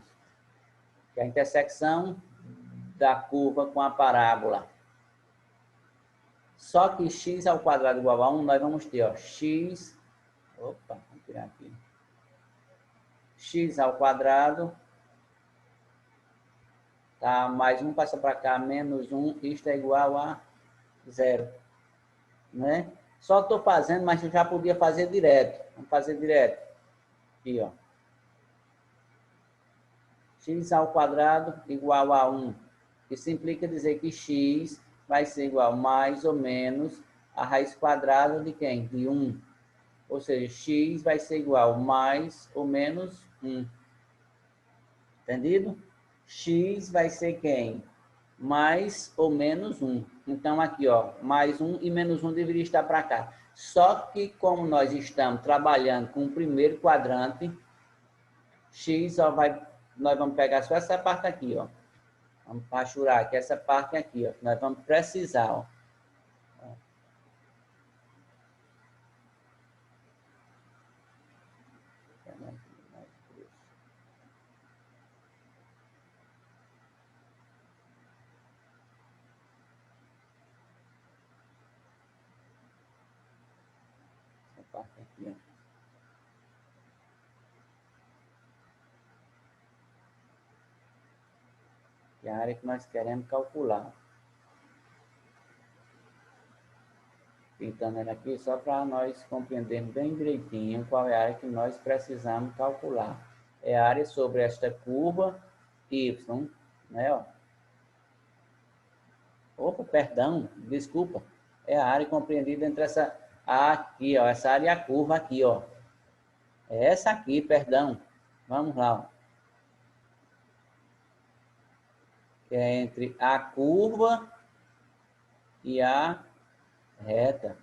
Que é a intersecção da curva com a parábola. Só que x ao quadrado igual a 1, nós vamos ter, ó, x... Opa, vou tirar aqui. X ao quadrado, tá? Mais 1 passa para cá, menos 1, isto é igual a 0, né? Só estou fazendo, mas eu já podia fazer direto. Vamos fazer direto. Aqui, ó. X ao quadrado igual a 1. Isso implica dizer que x vai ser igual mais ou menos a raiz quadrada de quem? De 1. Ou seja, x vai ser igual mais ou menos 1. Entendido? X vai ser quem? Mais ou menos 1. Então, aqui, ó, mais 1 e menos 1 deveria estar para cá. Só que, como nós estamos trabalhando com o primeiro quadrante, x ó, nós vamos pegar só essa parte aqui, ó. Vamos pachurar aqui, essa parte aqui, ó. Nós vamos precisar, ó. Essa parte aqui, ó. Que é a área que nós queremos calcular. Pintando ela aqui só para nós compreendermos bem direitinho qual é a área que nós precisamos calcular. É a área sobre esta curva y, né, ó. Opa, perdão, desculpa. É a área compreendida entre essa aqui, ó, essa área e a curva aqui, ó. É essa aqui, perdão. Vamos lá, ó. Que é entre a curva e a reta.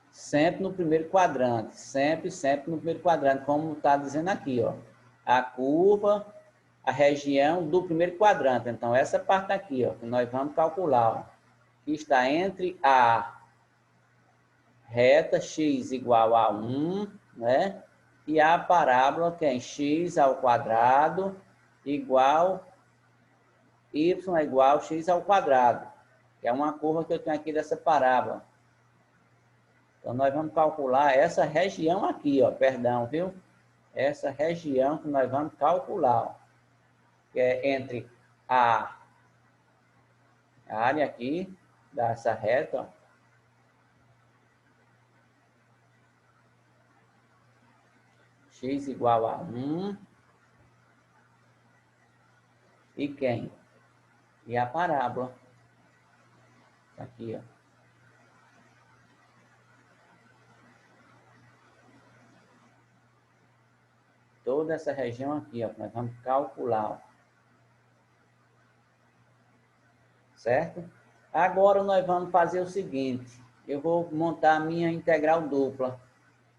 Sempre no primeiro quadrante. Sempre no primeiro quadrante, como está dizendo aqui, ó. A curva, a região do primeiro quadrante. Então, essa parte aqui, ó, que nós vamos calcular, ó, que está entre a reta x igual a 1, né? E a parábola que é x ao quadrado igual y é igual a x ao quadrado, que é uma curva que eu tenho aqui dessa parábola. Então, nós vamos calcular essa região aqui, ó, perdão, viu? Essa região que nós vamos calcular, ó, que é entre a área aqui, dessa reta, ó, x igual a 1, e quem? E a parábola. Aqui, ó. Toda essa região aqui, ó, nós vamos calcular, ó. Certo? Agora nós vamos fazer o seguinte, eu vou montar a minha integral dupla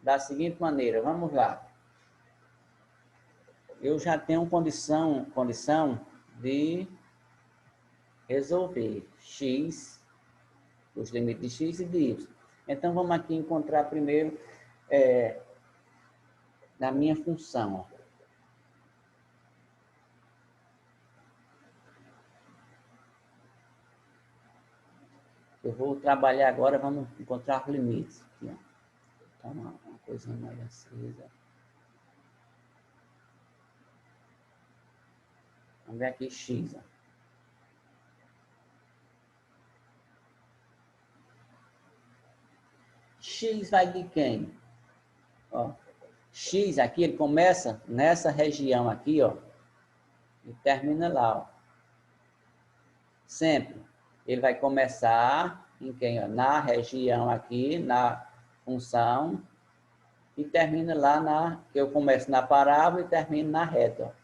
da seguinte maneira, vamos lá. Eu já tenho condição de resolver x, os limites de x e de y. Então, vamos aqui encontrar primeiro na minha função, ó. Eu vou trabalhar agora, vamos encontrar os limites. Aqui, ó. Então, uma coisinha mais acesa. Vamos ver aqui x, ó. x vai de quem? Ó, x aqui, ele começa nessa região aqui, ó, e termina lá, ó. Sempre. Ele vai começar em quem? Ó, na região aqui, na função, e termina lá na... que eu começo na parábola e termino na reta, ó.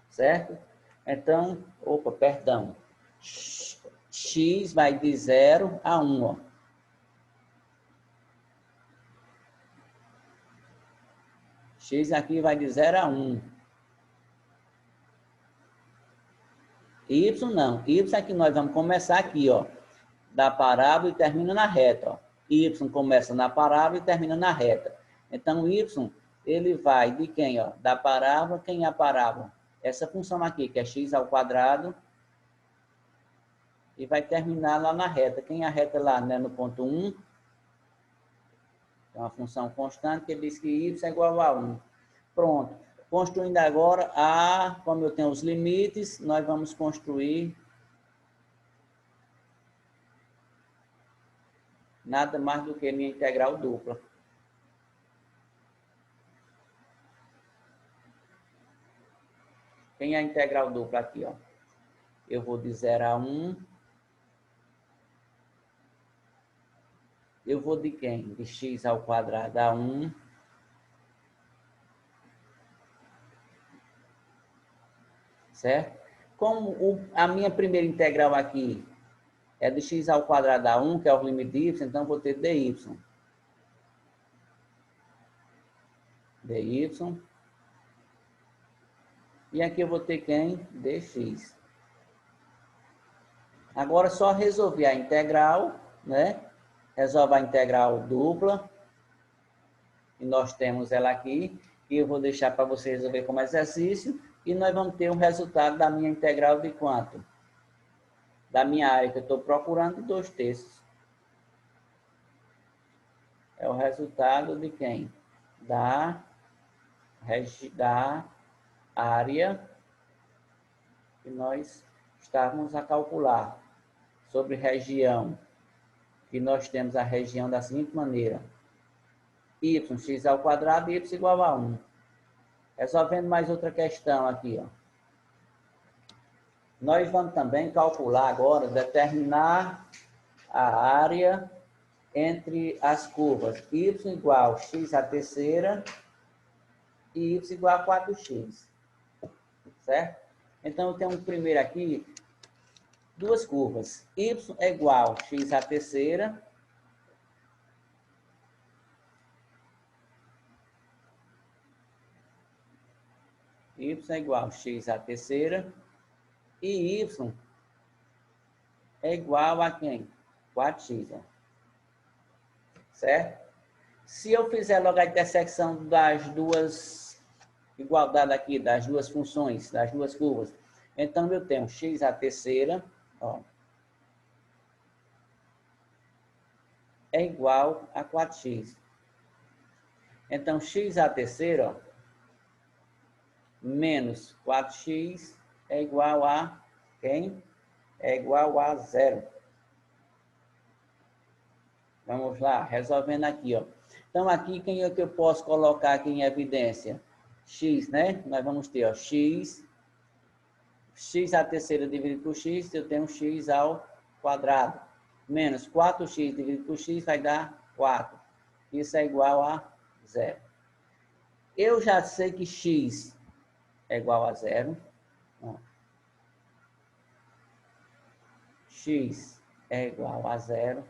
Certo? Então, opa, perdão. X vai de 0 a 1, ó. X aqui vai de 0 a 1. Y não. Y aqui nós vamos começar aqui, ó. Da parábola e termina na reta, ó. Y começa na parábola e termina na reta. Então, Y, ele vai de quem, ó? Da parábola, quem é a parábola? Essa função aqui, que é x ao quadrado, e vai terminar lá na reta. Quem é a reta lá, né? No ponto 1, é uma função constante que diz que y é igual a 1. Pronto. Construindo agora, como eu tenho os limites, nós vamos construir nada mais do que minha integral dupla. Quem é a integral dupla aqui, ó? Eu vou de 0 a 1. Eu vou de quem? De x ao quadrado a 1. Certo? Como a minha primeira integral aqui é de x ao quadrado a 1, que é o limite de y, então eu vou ter dy. dy. E aqui eu vou ter quem? dx. Agora, só resolver a integral, né? Resolve a integral dupla. E nós temos ela aqui. E eu vou deixar para você resolver como exercício. E nós vamos ter o resultado da minha integral de quanto? Da minha área que eu estou procurando, de 2/3. É o resultado de quem? Da área que nós estávamos a calcular. Sobre região, que nós temos a região da seguinte maneira: x ao quadrado e y igual a 1. Resolvendo mais outra questão aqui, ó. Nós vamos também calcular agora, determinar a área entre as curvas y igual a x à terceira e y igual a 4x. Certo? Então, eu tenho primeiro aqui duas curvas. Y é igual a x à terceira y é igual a x à terceira e y é igual a quem? 4x. Ó. Certo? Se eu fizer logo a intersecção das duas igualdades aqui, das duas funções, das duas curvas, então eu tenho x à terceira, ó, é igual a 4x. Então, x à terceira, ó, menos 4x é igual a quem? É igual a 0. Vamos lá, resolvendo aqui, ó. Então, aqui, quem é que eu posso colocar aqui em evidência? X, né? Nós vamos ter, ó, x à terceira dividido por x, eu tenho x ao quadrado. Menos 4x dividido por x vai dar 4. Isso é igual a 0. Eu já sei que x é igual a 0. Ó. X é igual a 0.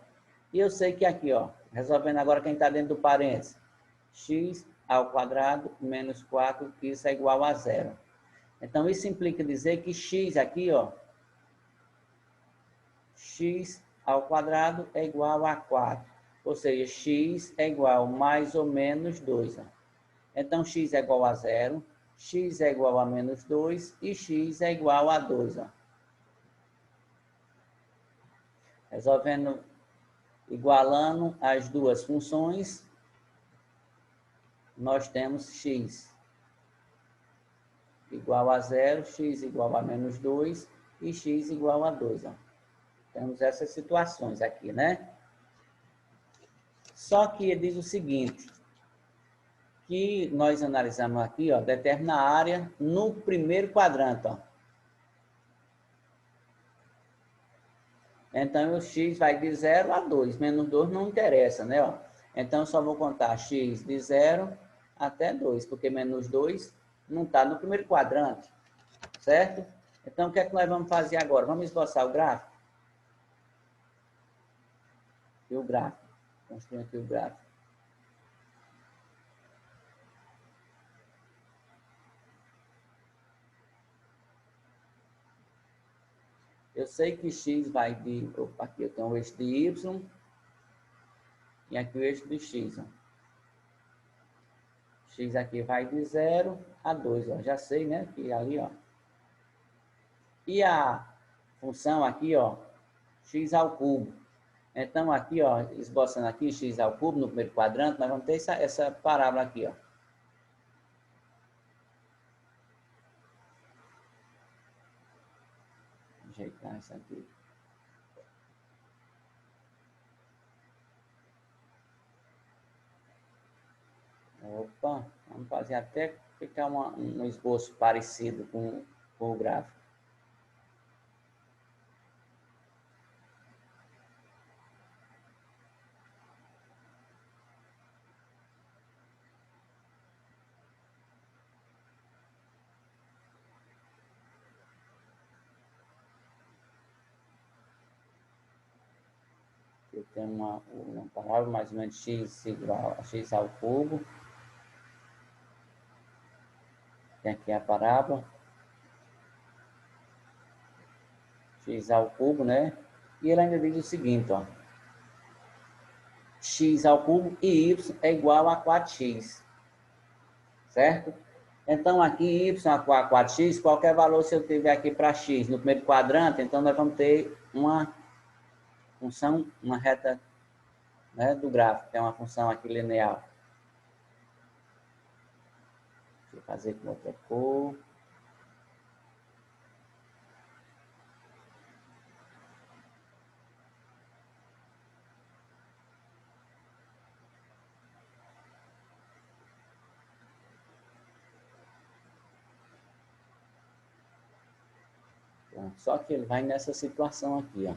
E eu sei que aqui, ó, resolvendo agora quem está dentro do parênteses, x ao quadrado menos 4, isso é igual a 0. Então, isso implica dizer que x aqui, ó, x ao quadrado é igual a 4. Ou seja, x é igual a mais ou menos 2. Ó. Então, x é igual a 0, x é igual a menos 2 e x é igual a 2. Ó. Resolvendo, igualando as duas funções, nós temos x igual a 0, x igual a menos 2 e x igual a 2. Ó. Temos essas situações aqui, né? Só que ele diz o seguinte, que nós analisamos aqui, ó, determina a área no primeiro quadrante, ó. Então, o x vai de 0 a 2, menos 2 não interessa, né? Ó. Então, eu só vou contar x de 0 até 2, porque menos 2 não está no primeiro quadrante, certo? Então, o que é que nós vamos fazer agora? Vamos esboçar o gráfico? E o gráfico. Construir aqui o gráfico. Eu sei que x vai de... Opa, aqui eu tenho o eixo de y e aqui o eixo de x. Ó. X aqui vai de 0 a 2. Ó. Já sei, né? Que ali, ó. E a função aqui, ó, x ao cubo. Então, aqui, ó, esboçando aqui x ao cubo no primeiro quadrante, nós vamos ter essa parábola aqui, ó. Ajeitar isso aqui. Opa, vamos fazer até ficar um esboço parecido com o gráfico. Eu tenho uma parábola mais ou menos x igual a x ao cubo. Tem aqui a parábola. X ao cubo, né? E ele ainda diz o seguinte, ó. X ao cubo e y é igual a 4x. Certo? Então, aqui y a 4x, qualquer valor se eu tiver aqui para x no primeiro quadrante, então nós vamos ter uma função, uma reta, né, do gráfico, que é uma função aqui linear. Deixa eu fazer com outra cor. Só que ele vai nessa situação aqui, ó.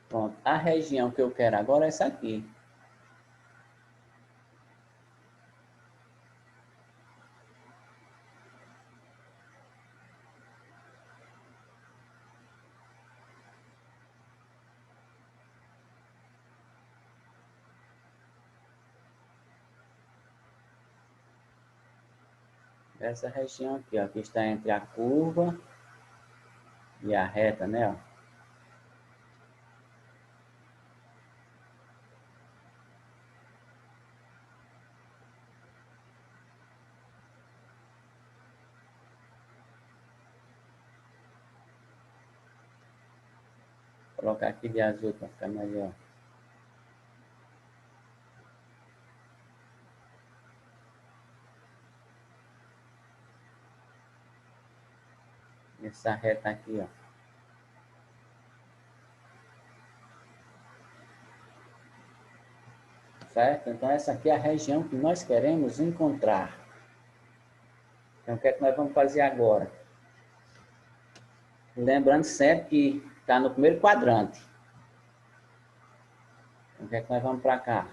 Pronto, a região que eu quero agora é essa aqui. Essa região aqui, ó, que está entre a curva e a reta, né, ó. Vou colocar aqui de azul para ficar melhor. Essa reta aqui, ó. Certo? Então, essa aqui é a região que nós queremos encontrar. Então, o que é que nós vamos fazer agora? Lembrando sempre que está no primeiro quadrante. Então, o que é que nós vamos para cá?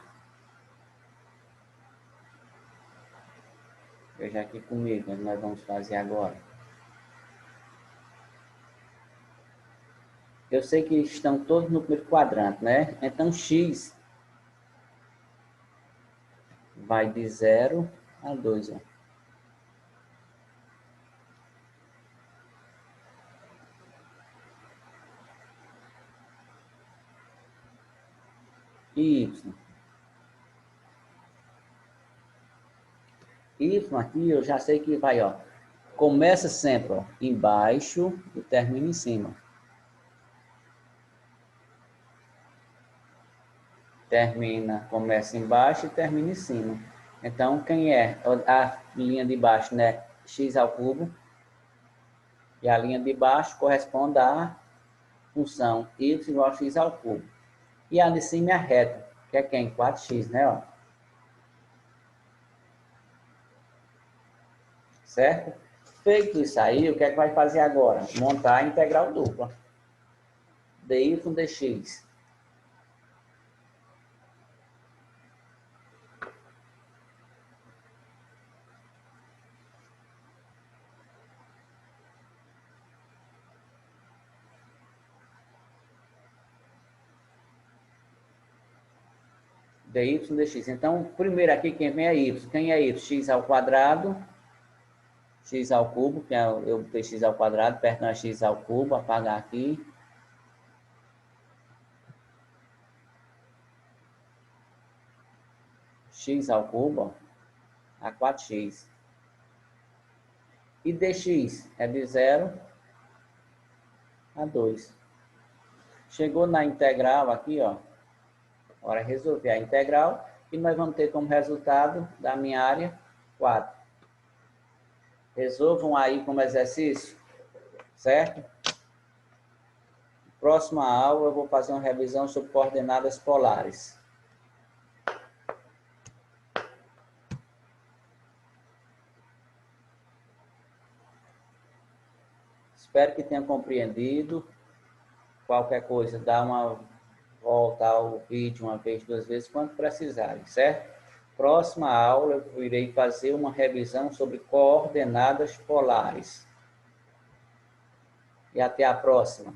Veja aqui comigo o que nós vamos fazer agora. Eu sei que estão todos no primeiro quadrante, né? Então, x vai de 0 a 2, ó. E y. Y aqui eu já sei que vai, ó. Começa sempre, ó, embaixo e termina em cima. começa embaixo e termina em cima. Então, quem é a linha de baixo, né? X ao cubo. E a linha de baixo corresponde à função y igual a x ao cubo. E a de cima é a reta, que é quem? 4x, né? Ó. Certo? Feito isso aí, o que é que vai fazer agora? Montar a integral dupla. dy dx. dy dx. Então, primeiro aqui quem vem é y. Quem é y? X ao quadrado, x ao cubo, que é eu botei x ao quadrado, perto não é x ao cubo, apagar aqui. X ao cubo, ó, a 4x. E dx é de 0 a 2. Chegou na integral aqui, ó. Agora resolver a integral e nós vamos ter como resultado da minha área 4. Resolvam aí como exercício, certo? Próxima aula eu vou fazer uma revisão sobre coordenadas polares. Espero que tenham compreendido. Qualquer coisa, dá uma volta ao vídeo uma vez, duas vezes, quando precisarem, certo? Próxima aula eu irei fazer uma revisão sobre coordenadas polares. E até a próxima.